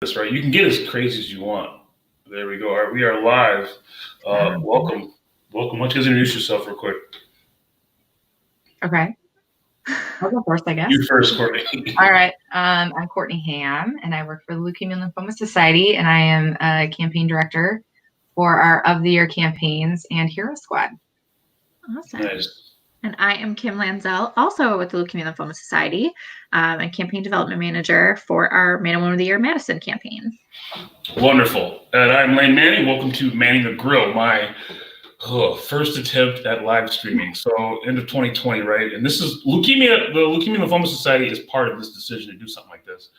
this, right? You can get as crazy as you want. There we go. All right, we are live. Welcome. Why don't you guys introduce yourself real quick? Okay. I'll go first, I guess. You first, Kourtney. All right. I'm Kourtney Hamm, and I work for the Leukemia and Lymphoma Society, and I am a campaign director for our Of the Year campaigns and Hero Squad. Awesome. Nice. And I am Kim Lanzel, also with the Leukemia and Lymphoma Society, and campaign development manager for our Man and Woman of the Year Madison campaign. Wonderful. And I'm Lane Manning. Welcome to Manning the Grill, my first attempt at live streaming. So end of 2020, right? And this is Leukemia. The Leukemia and Lymphoma Society is part of this decision to do something like this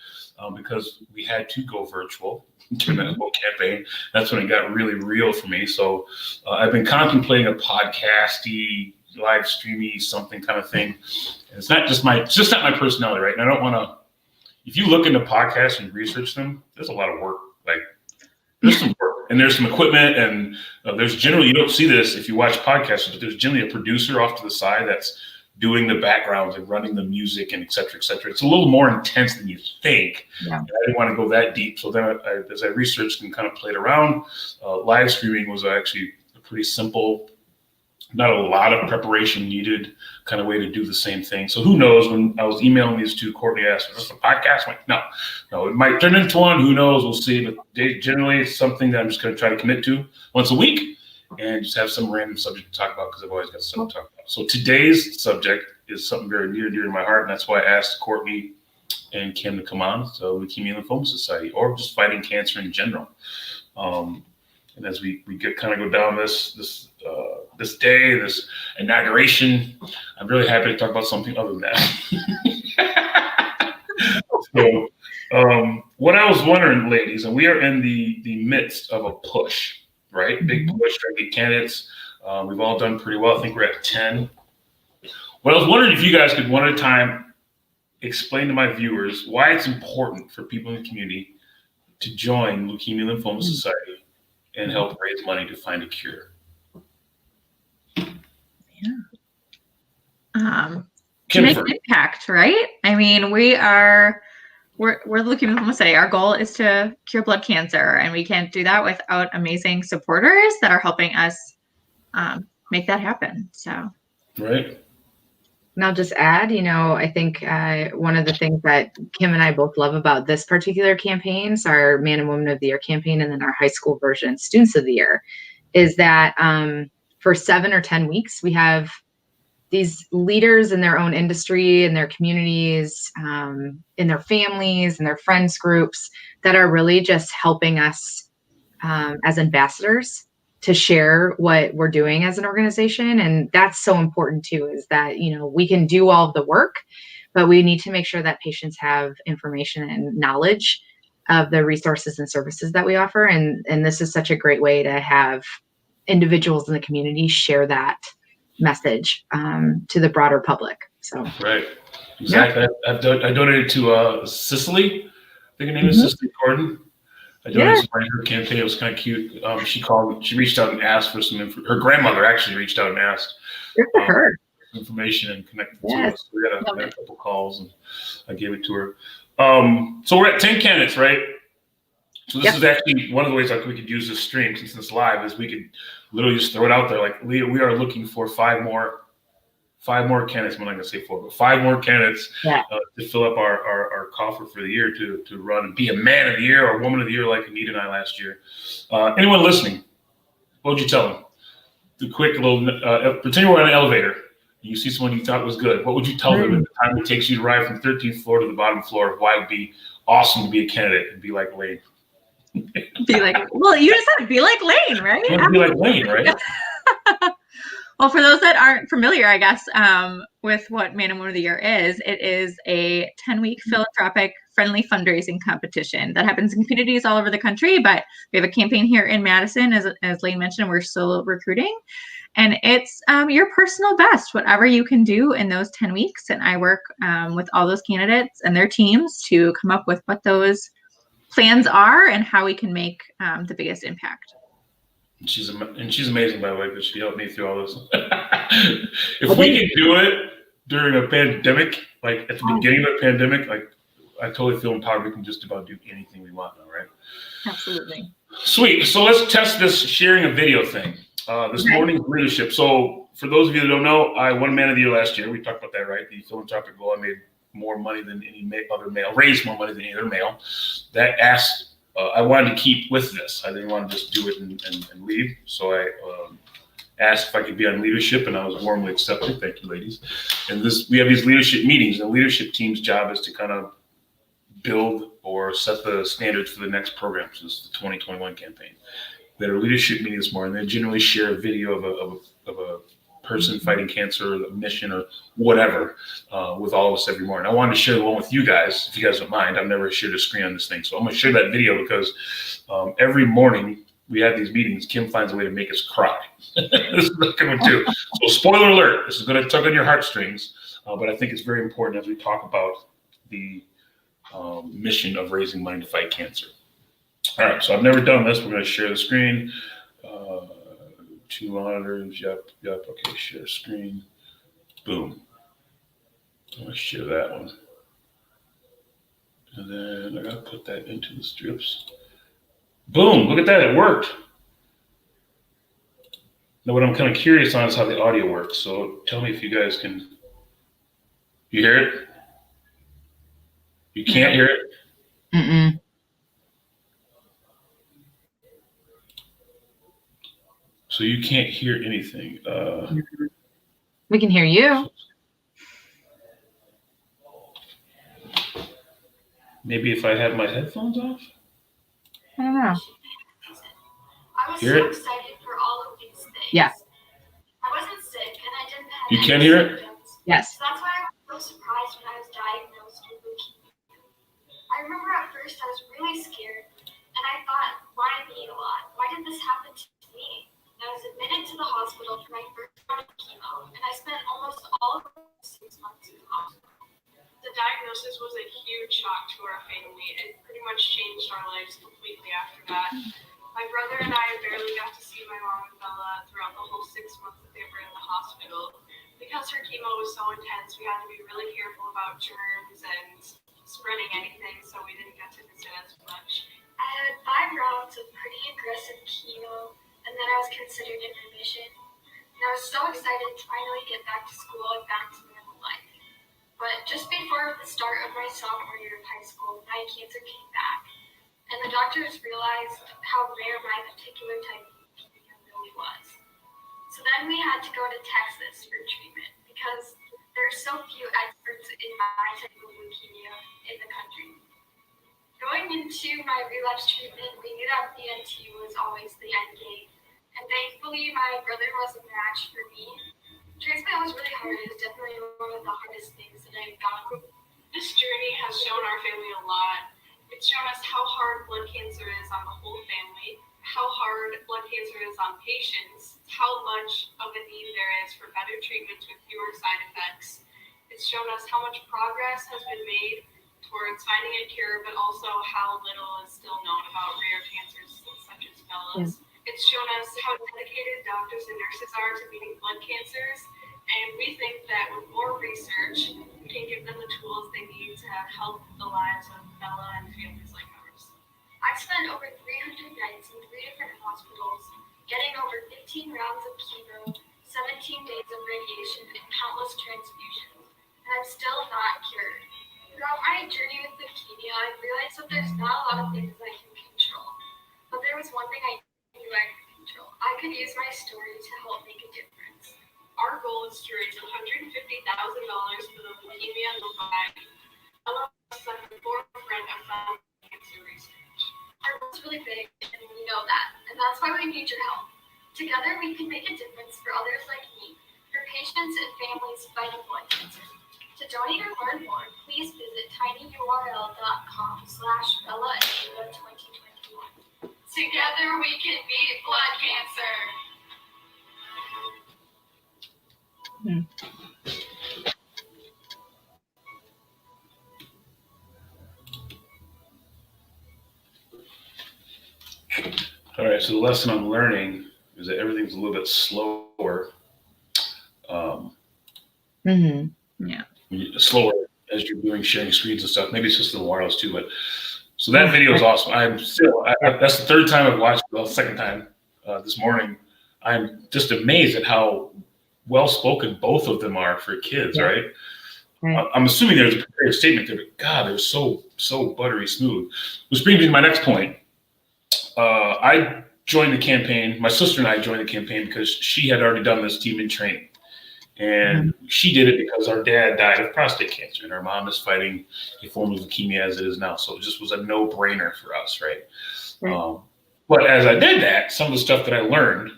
because we had to go virtual during that whole campaign. That's when it got really real for me. So I've been contemplating a podcasty, live streamy something kind of thing. And it's just not my personality, right? And I don't want to. If you look into podcasts and research them, there's a lot of work. Like there's some work and there's some equipment and there's generally, you don't see this if you watch podcasts, but there's generally a producer off to the side that's doing the backgrounds and running the music and et cetera, et cetera. It's a little more intense than you think. Yeah. And I didn't want to go that deep. So then as I researched and kind of played around, live streaming was actually a pretty simple, not a lot of preparation needed kind of way to do the same thing. So who knows? When I was emailing these two, Kourtney asked, is this a podcast? I'm like, no, it might turn into one. Who knows? We'll see. But generally, it's something that I'm just going to try to commit to once a week and just have some random subject to talk about because I've always got something to talk about. So today's subject is something very near and dear to my heart, and that's why I asked Kourtney and Kim to come on. So Leukemia and Lymphoma Society, or just fighting cancer in general. And as we kind of go down this day, this inauguration, I'm really happy to talk about something other than that. So, what I was wondering, ladies, and we are in the midst of a push, right? Big push trying to get candidates. We've all done pretty well. I think we're at 10. What I was wondering if you guys could one at a time explain to my viewers why it's important for people in the community to join Leukemia and Lymphoma Society and help raise money to find a cure. To make an impact, right? I mean, we're Leukemia and Lymphoma Society. Our goal is to cure blood cancer, and we can't do that without amazing supporters that are helping us make that happen. So, right. And I'll just add, I think one of the things that Kim and I both love about this particular campaigns, our Man and Woman of the Year campaign, and then our high school version, Students of the Year, is that for 7 or 10 weeks, we have these leaders in their own industry, in their communities, in their families, in their friends groups that are really just helping us as ambassadors to share what we're doing as an organization. And that's so important too, is that, we can do all of the work, but we need to make sure that patients have information and knowledge of the resources and services that we offer. And this is such a great way to have individuals in the community share that message to the broader public. So right, exactly. Yeah. I donated to Cicely. I think her name is Cicely Gordon. I donated to her campaign. It was kind of cute. She reached out and asked for some info. Her grandmother actually reached out and asked for information and connected to us. So we had a couple calls and I gave it to her. So we're at 10 candidates, right? So this is actually one of the ways we could use this stream, since it's live, is we could literally just throw it out there. Like we are looking for five more candidates. I'm not going to say 4, but 5 more candidates to fill up our coffer for the year to run and be a Man of the Year or Woman of the Year like Anita and I last year. Anyone listening, what would you tell them? The quick little, pretend you're on an elevator and you see someone you thought was good. What would you tell them at the time it takes you to ride from the 13th floor to the bottom floor of why it'd be awesome to be a candidate and be like Lane? Be like, well, you just have to be like Lane, right? Be like Lane, right? Well, for those that aren't familiar, I guess, with what Man and Woman of the Year is, it is a 10-week philanthropic friendly fundraising competition that happens in communities all over the country. But we have a campaign here in Madison, as Lane mentioned, we're still recruiting. And it's your personal best, whatever you can do in those 10 weeks. And I work with all those candidates and their teams to come up with what those plans are and how we can make the biggest impact. And she's amazing, by the way, because she helped me through all this. If we can do it during a pandemic, like at the beginning of a pandemic, like I totally feel empowered. We can just about do anything we want now, right? Absolutely. Sweet. So let's test this sharing a video thing. This morning's leadership. So for those of you that don't know, I won Man of the Year last year. We talked about that, right? The philanthropic goal. I made more money than any other male, raised more money than any other male. That asked, I wanted to keep with this. I didn't want to just do it and leave. So I asked if I could be on leadership, and I was warmly accepted. Thank you, ladies. And we have these leadership meetings, and the leadership team's job is to kind of build or set the standards for the next program. So this is the 2021 campaign. That are leadership meeting this morning. They generally share a video of a person fighting cancer, or a mission, or whatever, with all of us every morning. I wanted to share the one with you guys, if you guys don't mind. I've never shared a screen on this thing, so I'm going to share that video because every morning we have these meetings. Kim finds a way to make us cry. This is not going to do. So spoiler alert, this is going to tug on your heartstrings, but I think it's very important as we talk about the mission of raising money to fight cancer. All right, so I've never done this. We're going to share the screen. 2 monitors. Yep. Okay, share screen. Boom. I'm going to share that one. And then I got to put that into the strips. Boom, look at that. It worked. Now, what I'm kind of curious on is how the audio works. So tell me if you guys can. You hear it? You can't hear it? Mm-mm. So you can't hear anything. We can hear you. Maybe if I have my headphones off? I don't know. I was Hear so it? excited for all of these things. Yeah. I wasn't sick and I didn't have You any can hear it? symptoms. Yes. So that's why I was so surprised when I was diagnosed with leukemia. I remember at first I was really scared and I thought, why me a lot? Why did this happen to me? And I was admitted to the hospital for my first round of chemo and I spent almost all of the 6 months in the hospital. The diagnosis was a huge shock to our family. It pretty much changed our lives completely after that. My brother and I barely got to see my mom and Bella throughout the whole 6 months that they were in the hospital. Because her chemo was so intense, we had to be really careful about germs and spreading anything, so we didn't get to visit as much. I had 5 rounds of pretty aggressive chemo and then I was considered in remission. And I was so excited to finally get back to school and back to normal life. But just before the start of my sophomore year of high school, my cancer came back. And the doctors realized how rare my particular type of leukemia really was. So then we had to go to Texas for treatment because there are so few experts in my type of leukemia in the country. Going into my relapse treatment, we knew that BNT was always the end game. And thankfully, my brother was a match for me. Transplant was really hard. It was definitely one of the hardest things that I've gone through. This journey has shown our family a lot. It's shown us how hard blood cancer is on the whole family, how hard blood cancer is on patients, how much of a need there is for better treatments with fewer side effects. It's shown us how much progress has been made towards finding a cure, but also how little is still known about rare cancers such as Bella's. It's shown us how dedicated doctors and nurses are to beating blood cancers, and we think that with more research, we can give them the tools they need to help the lives of Bella and families like ours. I spent over 300 nights in 3 different hospitals, getting over 15 rounds of chemo, 17 days of radiation, and countless transfusions, and I'm still not cured. Throughout my journey with leukemia, I realized that there's not a lot of things I can control, but there was one thing I knew I could control. I could use my story to help make a difference. Our goal is to raise $150,000 for the Leukemia Society. Bella is at the forefront of cancer research. Our goal is really big, and we know that, and that's why we need your help. Together, we can make a difference for others like me, for patients and families fighting blood cancer. To donate or learn more, please visit tinyurl.com/BellaAndAva2021. Together we can beat blood cancer. All right, so the lesson I'm learning is that everything's a little bit slower. Mm-hmm. Slower as you're doing sharing screens and stuff. Maybe it's just the wireless too, but so that video is awesome. That's the third time I've watched it. Well, second time this morning. I'm just amazed at how well-spoken both of them are for kids, right? I'm assuming there's a prepared statement there, but God, they're so buttery smooth. Which brings me to my next point. I joined the campaign. My sister and I joined the campaign because she had already done this team in training. And she did it because our dad died of prostate cancer, and our mom is fighting a form of leukemia as it is now. So it just was a no-brainer for us, right? But as I did that, some of the stuff that I learned,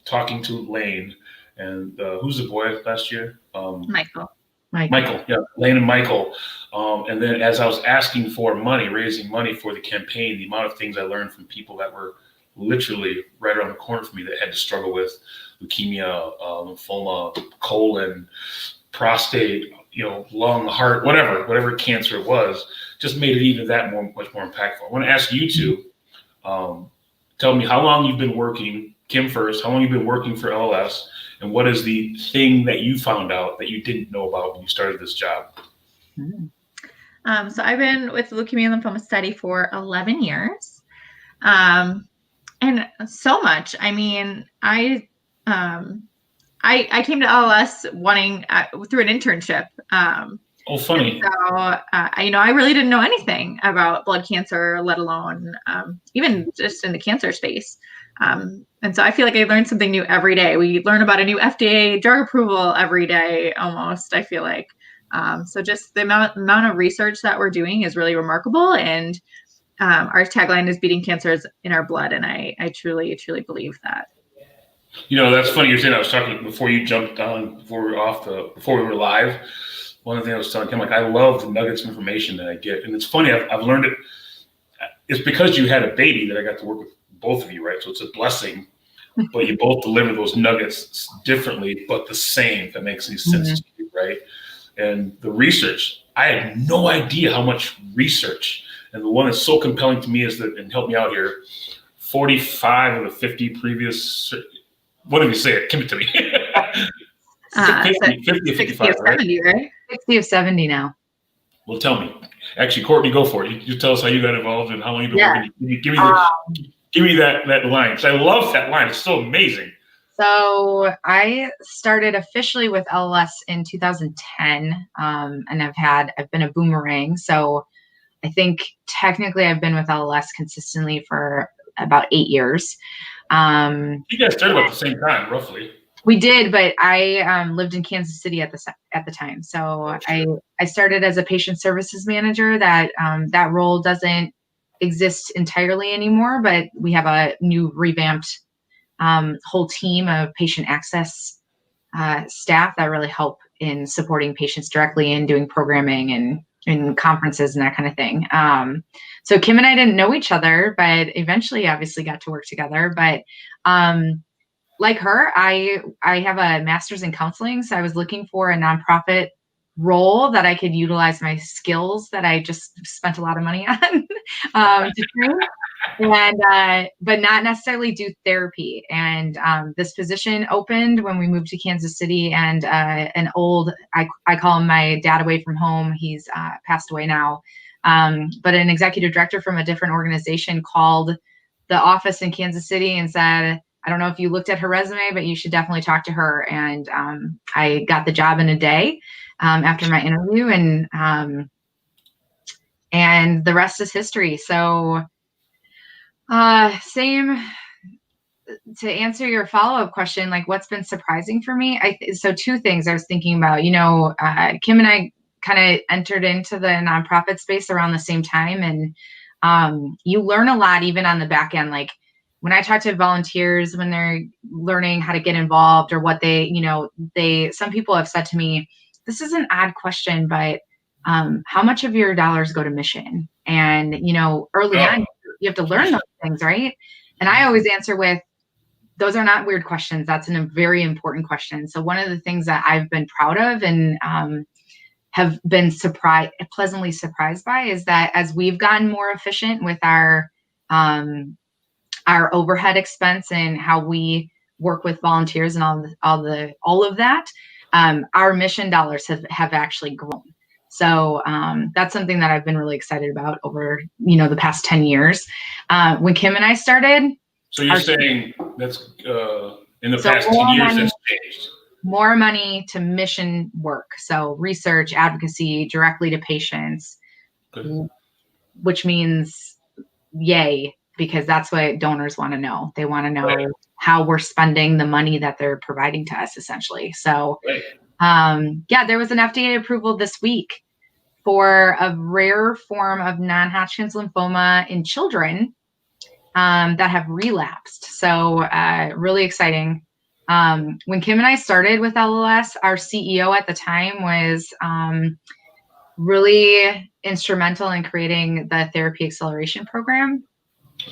talking to Lane and who's the boy last year? Michael, yeah, Lane and Michael. And then as I was asking for money, raising money for the campaign, the amount of things I learned from people that were literally right around the corner from me that had to struggle with leukemia, lymphoma, colon, prostate, lung, heart, whatever cancer it was, just made it even much more impactful. I want to ask you two, tell me how long you've been working, Kim first, how long you've been working for LLS, and what is the thing that you found out that you didn't know about when you started this job? So I've been with the Leukemia and Lymphoma study for 11 years. And so much. I mean, I came to LLS wanting through an internship. Funny. So, I really didn't know anything about blood cancer, let alone even just in the cancer space. And so I feel like I learned something new every day. We learn about a new FDA drug approval every day, almost, I feel like. So just the amount of research that we're doing is really remarkable. And our tagline is beating cancer is in our blood. And I truly, truly believe that. That's funny you're saying. I was talking before you jumped on, before we were live. One of the things I was telling him, I love the nuggets of information that I get. And it's funny, I've learned it. It's because you had a baby that I got to work with both of you, right? So it's a blessing, but you both deliver those nuggets differently, but the same, if that makes any sense to you, right? And the research, I had no idea how much research. And the one that's so compelling to me is that, and help me out here, 45 of the 50 previous, what did you say it? Give it to me. 50 of 55, 70, right? 60 of 70 now. Well, tell me. Actually, Kourtney, go for it. You tell us how you got involved and how long you've been working. Give me that line, because I love that line. It's so amazing. So I started officially with LLS in 2010, and I've been a boomerang. So I think technically I've been with LLS consistently for about 8 years. You guys started about the same time, roughly. We did, but I lived in Kansas City at the time. So I started as a patient services manager. That role doesn't exist entirely anymore, but we have a new revamped whole team of patient access staff that really help in supporting patients directly and doing programming and in conferences and that kind of thing. So Kim and I didn't know each other, but eventually obviously got to work together. But like her, I have a master's in counseling. So I was looking for a nonprofit role that I could utilize my skills that I just spent a lot of money on to train, and but not necessarily do therapy. And this position opened when we moved to Kansas City, and an old, I call him my dad away from home. He's passed away now. But an executive director from a different organization called the office in Kansas City and said, I don't know if you looked at her resume, but you should definitely talk to her. And I got the job in a day after my interview, and the rest is history. So same to answer your follow-up question, like what's been surprising for me. So two things I was thinking about, Kim and I kind of entered into the nonprofit space around the same time. And you learn a lot, even on the back end. Like when I talk to volunteers, when they're learning how to get involved or what some people have said to me, this is an odd question, but how much of your dollars go to mission? And, early on, you have to learn those things, right? And I always answer with, those are not weird questions. That's a very important question. So one of the things that I've been proud of and have been pleasantly surprised by is that as we've gotten more efficient with our overhead expense and how we work with volunteers and all of that, our mission dollars have actually grown. So that's something that I've been really excited about over, the past 10 years. When Kim and I started. So you're saying that's in the past 10 years that's changed? More money to mission work. So research, advocacy, directly to patients, which means yay, because that's what donors want to know. They want to know how we're spending the money that they're providing to us, essentially. So, there was an FDA approval this week for a rare form of non-Hodgkin's lymphoma in children that have relapsed. So, really exciting. When Kim and I started with LLS, our CEO at the time was really instrumental in creating the therapy acceleration program.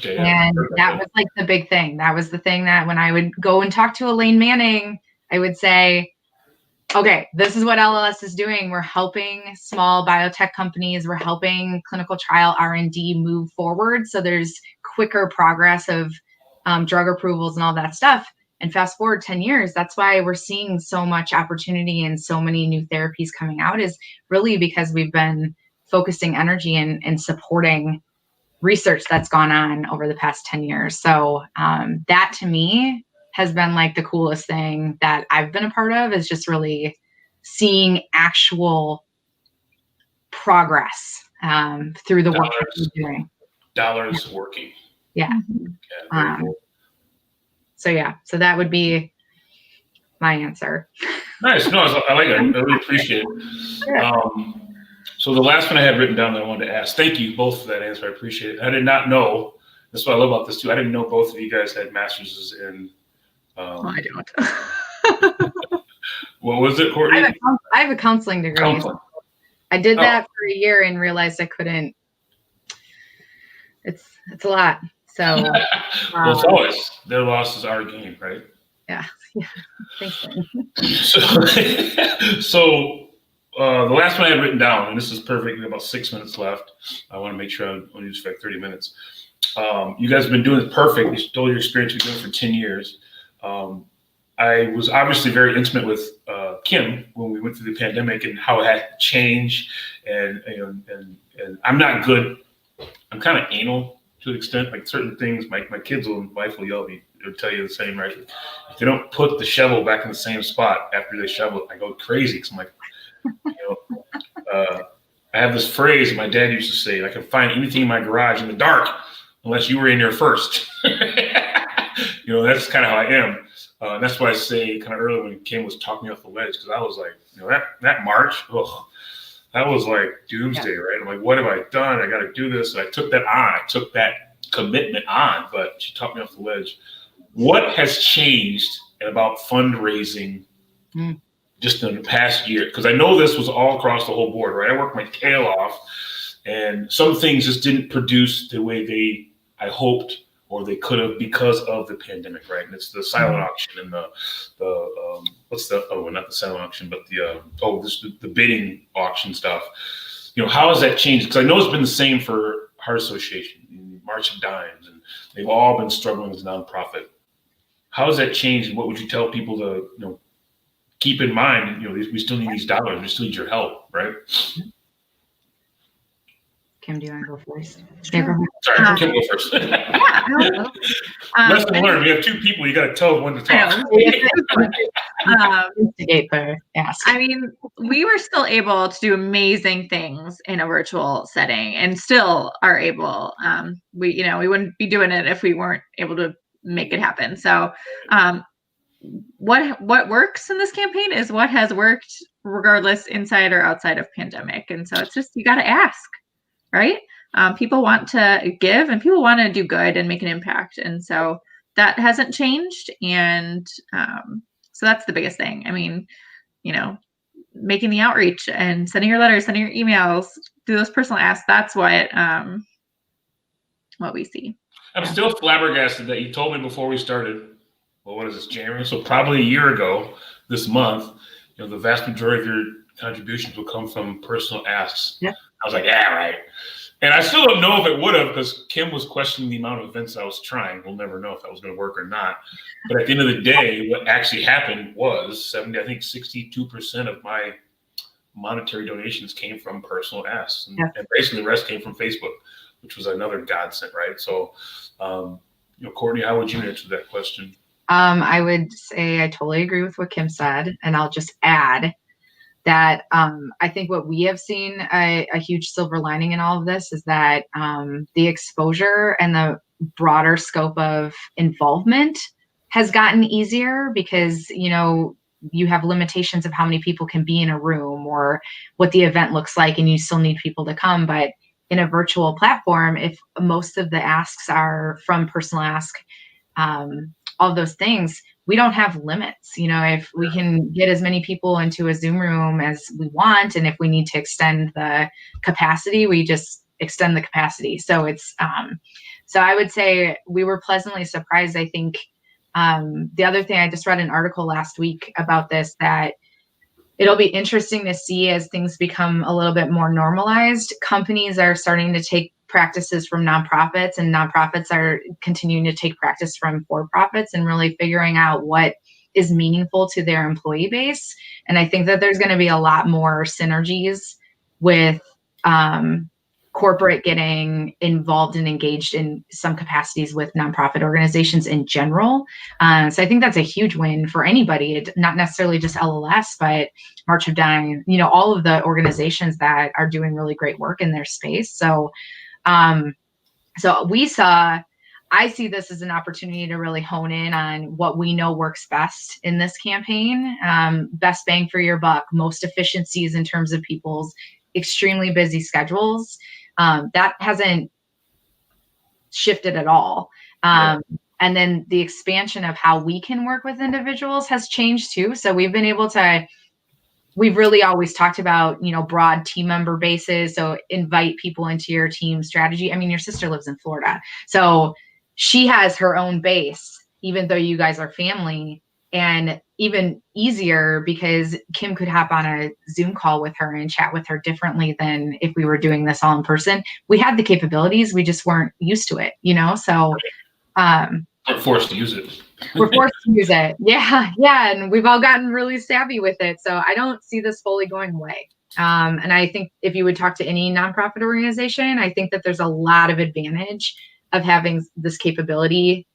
And that was like the big thing. That was the thing that when I would go and talk to Elaine Manning, I would say, okay, this is what LLS is doing. We're helping small biotech companies. We're helping clinical trial R&D move forward. So there's quicker progress of drug approvals and all that stuff. And fast forward 10 years, that's why we're seeing so much opportunity and so many new therapies coming out, is really because we've been focusing energy and supporting research that's gone on over the past 10 years. So that to me has been like the coolest thing that I've been a part of, is just really seeing actual progress through the work that we're doing. Dollars working. Yeah. So that would be my answer. Nice. No, I like it. I really appreciate it. So the last one I had written down that I wanted to ask, thank you both for that answer. I appreciate it. I did not know, that's what I love about this too. I didn't know both of you guys had masters in. I don't. What was it, Kourtney? I have a counseling degree. Counseling. I did that for a year and realized I couldn't. It's a lot. So. Well, it's always their loss is our gain, right? Yeah. Thanks. So the last one I had written down, and this is perfect. We have about 6 minutes left. I want to make sure I only use for like 30 minutes. You guys have been doing it perfect. You told your experience. You've been doing it for 10 years. I was obviously very intimate with Kim when we went through the pandemic and how it had changed. And I'm not good. I'm kind of anal to an extent. Like certain things, my kids and wife will yell at me. They'll tell you the same, right? If they don't put the shovel back in the same spot after they shovel it, I go crazy. Because I'm like, I have this phrase my dad used to say: I can find anything in my garage in the dark unless you were in there first. That's kind of how I am. And that's why I say kind of earlier when Kim was talking me off the ledge, because I was like, that March, that was like doomsday, right? I'm like, what have I done? I got to do this. And I took that on. I took that commitment on, but she talked me off the ledge. What has changed about fundraising just in the past year? Because I know this was all across the whole board, right? I worked my tail off, and some things just didn't produce the way I hoped or they could have because of the pandemic, right? And it's the silent auction and the not the silent auction, but the bidding auction stuff. How has that changed? Because I know it's been the same for Heart Association, March of Dimes, and they've all been struggling as a nonprofit. How has that changed? What would you tell people to, keep in mind? We still need these dollars. We still need your help, right? Kim, do you want to go first? Sure. Sorry, Kim, go first. Lesson learned. We have two people. You got to tell when to talk. I mean, we were still able to do amazing things in a virtual setting, and still are able. We wouldn't be doing it if we weren't able to make it happen. So, what works in this campaign is what has worked, regardless inside or outside of pandemic. And so it's just, you got to ask. Right? People want to give, and people want to do good and make an impact. And so that hasn't changed. And so that's the biggest thing. I mean, making the outreach and sending your letters, sending your emails, do those personal asks. That's what we see. I'm still flabbergasted that you told me before we started, what is this, January? So probably a year ago this month, the vast majority of your contributions will come from personal asks. Yeah. I was like, yeah, right. And I still don't know if it would have, because Kim was questioning the amount of events I was trying. We'll never know if that was going to work or not. But at the end of the day, what actually happened was 62% of monetary donations came from personal asks, and, Yes. and basically the rest came from Facebook, which was another godsend, right? So, Kourtney, how would you answer that question? I would say I totally agree with what Kim said, and I'll just add that I think what we have seen a huge silver lining in all of this is that the exposure and the broader scope of involvement has gotten easier because, you have limitations of how many people can be in a room or what the event looks like, and you still need people to come. But in a virtual platform, if most of the asks are from personal ask, all those things, we don't have limits. If we can get as many people into a Zoom room as we want, and if we need to extend the capacity, we just extend the capacity. So it's, so I would say we were pleasantly surprised. I think the other thing, I just read an article last week about this, that it'll be interesting to see as things become a little bit more normalized. Companies are starting to take practices from nonprofits, and nonprofits are continuing to take practice from for-profits, and really figuring out what is meaningful to their employee base. And I think that there's going to be a lot more synergies with corporate getting involved and engaged in some capacities with nonprofit organizations in general. So I think that's a huge win for anybody, not necessarily just LLS, but March of Dying, all of the organizations that are doing really great work in their space. So I see this as an opportunity to really hone in on what we know works best in this campaign. Best bang for your buck, most efficiencies in terms of people's extremely busy schedules. That hasn't shifted at all. And then the expansion of how we can work with individuals has changed too. So we've really always talked about, broad team member bases. So invite people into your team strategy. I mean, your sister lives in Florida, so she has her own base, even though you guys are family. And even easier because Kim could hop on a Zoom call with her and chat with her differently than if we were doing this all in person. We had the capabilities, we just weren't used to it, so We're forced to use it. we're forced to use it. Yeah. And we've all gotten really savvy with it. So I don't see this fully going away. And I think if you would talk to any nonprofit organization, I think that there's a lot of advantage of having this capability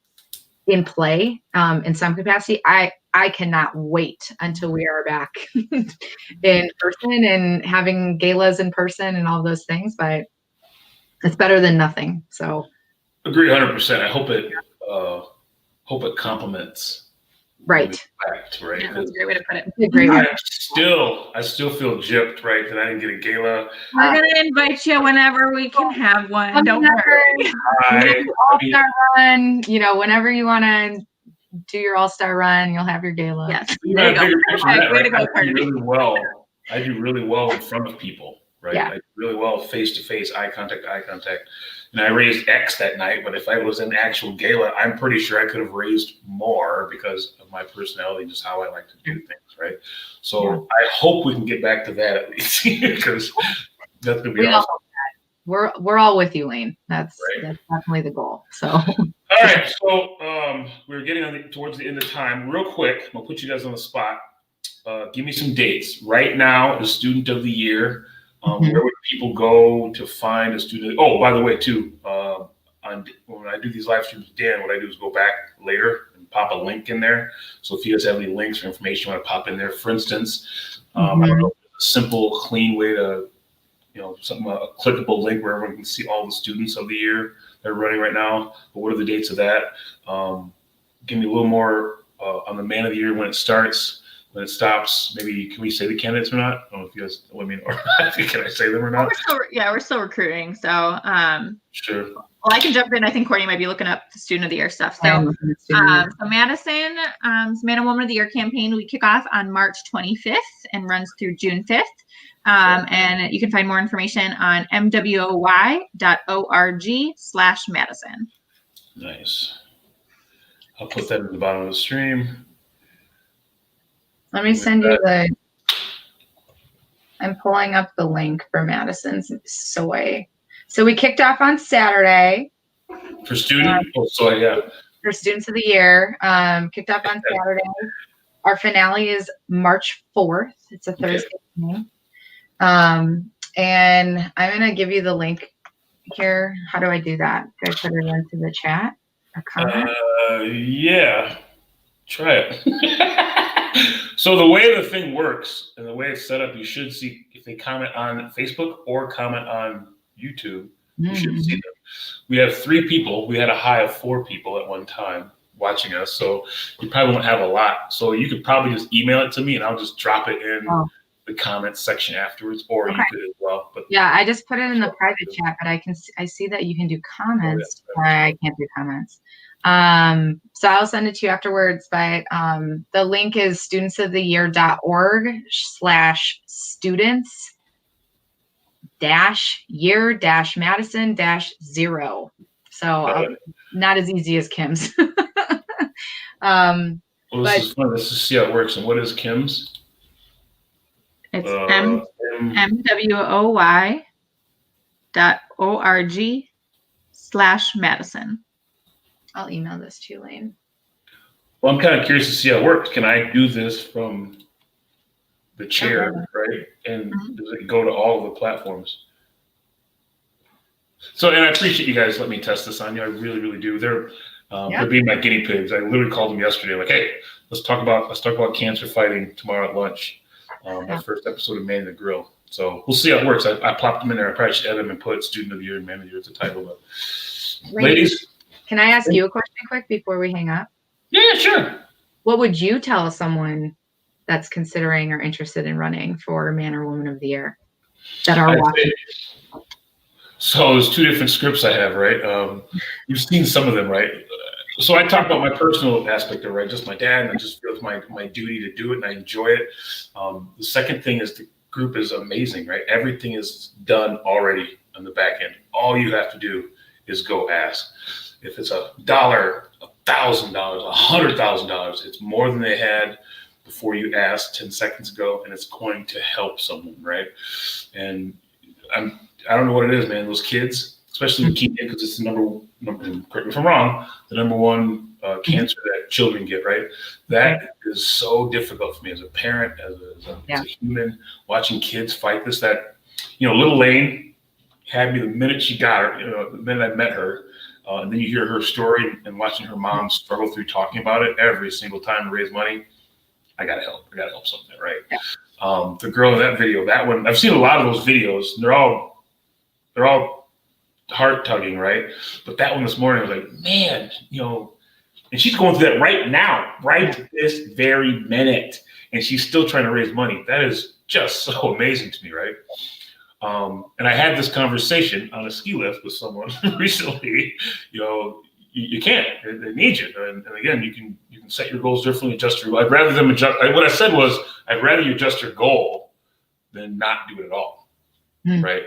in play in some capacity. I cannot wait until we are back in person and having galas in person and all those things, but it's better than nothing. So Agree 100%. I hope it complements. Right. Fact, right. Yeah, that's a great way to put it. It's a great way. I still feel gypped, right, that I didn't get a gala. We're gonna invite you whenever we can have one. Don't worry. All-star run, whenever you want to do your all-star run, you'll have your gala. Yes. Even a bigger picture of that, Way to right? go, I do Kourtney. really well. I do really well in front of people, right? Yeah. I do really well face to face, eye contact. And I raised X that night, but if I was in the actual gala, I'm pretty sure I could have raised more because of my personality, just how I like to do things, right? So Yeah. I hope we can get back to that at least, because that's gonna be awesome. We're all with you, Lane. That's Right. that's definitely the goal. So All right, so we're getting towards the end of time. Real quick, I'm gonna put you guys on the spot. Give me some dates. Right now, the Student of the Year. Where would people go to find a student? Oh, by the way, too, when I do these live streams with Dan, what I do is go back later and pop a link in there. So if you guys have any links or information you want to pop in there, for instance, I don't know, a simple, clean way to, a clickable link where everyone can see all the students of the year that are running right now. But what are the dates of that? Give me a little more on the Man of the Year when it starts. When it stops, maybe can we say the candidates or not? I don't know if you guys let me know. Can I say them or not? We're still recruiting. So Sure. well, I can jump in. I think Kourtney might be looking up the Student of the Year stuff. So Madison, Man and Woman of the Year campaign, we kick off on March 25th and runs through June 5th. And you can find more information on mwoy.org/Madison. Nice. I'll put that at the bottom of the stream. let me send you I'm pulling up the link for Madison's soy. So we kicked off on Saturday. For student? For Students of the Year. Kicked off on Saturday. Our finale is March 4th. It's a Thursday evening. And I'm going to give you the link here. How do I do that? Do I put it into the chat or comment? Yeah, try it. So the way the thing works and the way it's set up, you should see if they comment on Facebook or comment on YouTube, you should see them. We have 3 people. We had a high of 4 people at one time watching us, so you probably won't have a lot. So you could probably just email it to me, and I'll just drop it in the comments section afterwards, or you could as well. But yeah, I just put it in the private chat, but I see that you can do comments. I can't do comments. So I'll send it to you afterwards, but the link is students-of-the-year.org/students-year-Madison-0. So not as easy as Kim's. Well, this is fun. Let's just see how it works. And what is Kim's? It's MWOY.org/Madison. I'll email this to you, Lane. Well, I'm kind of curious to see how it works. Can I do this from the chair, right? And does it go to all of the platforms? So, and I appreciate you guys letting me test this on you. I really, really do. They're being my guinea pigs. I literally called them yesterday, like, hey, let's talk about cancer fighting tomorrow at lunch. My first episode of Manning the Grill. So we'll see how it works. I plopped them in there. I probably should edit them and put Student of the Year and Man of the Year as the title. But ladies, can I ask you a question quick before we hang up? Yeah, sure. What would you tell someone that's considering or interested in running for Man or Woman of the Year that are watching? So there's 2 different scripts I have, right? You've seen some of them, right? So I talk about my personal aspect of it, right? Just my dad, and I just feel it's my duty to do it, and I enjoy it. The second thing is the group is amazing, right? Everything is done already on the back end. All you have to do is go ask. If it's $1, $1,000, $100,000, it's more than they had before you asked 10 seconds ago, and it's going to help someone, right? And I don't know what it is, man. Those kids, especially leukemia, because it's the number, correct me if I'm wrong, the number 1 cancer that children get, right? That is so difficult for me as a parent, as a human, watching kids fight this. That, little Lane had me the minute she got her, the minute I met her, and then you hear her story and watching her mom struggle through talking about it every single time to raise money. I gotta help something, right? Yeah. The girl in that video, that one, I've seen a lot of those videos. And they're all heart tugging, right? But that one this morning, I was like, man, and she's going through that right now, right this very minute, and she's still trying to raise money. That is just so amazing to me, right? And I had this conversation on a ski lift with someone recently. You can't. They need you. And again, you can set your goals differently, adjust your. I'd rather them adjust. What I said was, I'd rather you adjust your goal than not do it at all, right?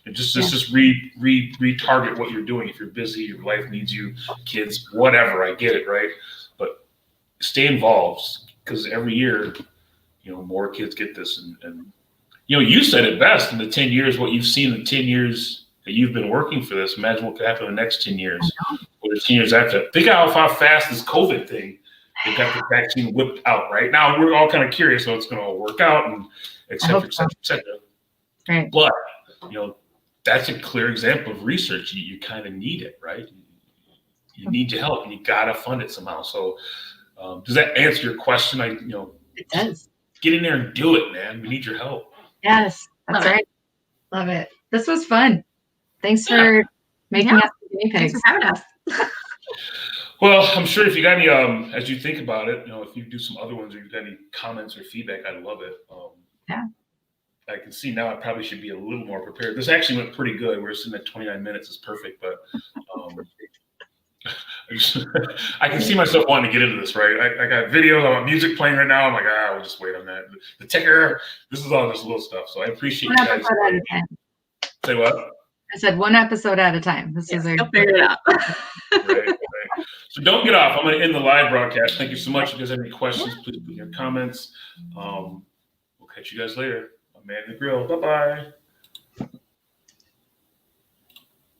And just retarget what you're doing. If you're busy, your life needs you, kids, whatever. I get it, right? But stay involved, because every year, more kids get this. And you said it best in the 10 years. What you've seen in the 10 years that you've been working for this. Imagine what could happen in the next 10 years or the 10 years after. Think how fast this COVID thing, they got the vaccine whipped out right now. We're all kind of curious how it's going to all work out, and et cetera, et cetera, et cetera. Right. But, that's a clear example of research. You kind of need it, right? You need your help, and you got to fund it somehow. So does that answer your question? It does. Get in there and do it, man. We need your help. Yes, that's right. Love it. This was fun. Thanks for making us guinea pigs. Thanks for having us. Well, I'm sure if you got any, as you think about it, if you do some other ones or you've got any comments or feedback, I'd love it. I can see now I probably should be a little more prepared. This actually went pretty good. We're sitting at 29 minutes. It's perfect, but I can see myself wanting to get into this, right? I got videos, I got music playing right now. I'm like, we'll just wait on that. The ticker, this is all just little stuff. So I appreciate you guys. Say what? I said 1 episode at a time. This is I'll figure it out. Right. So don't get off. I'm going to end the live broadcast. Thank you so much. If you guys have any questions, please put your comments. We'll catch you guys later. I'm Man the Grill. Bye-bye.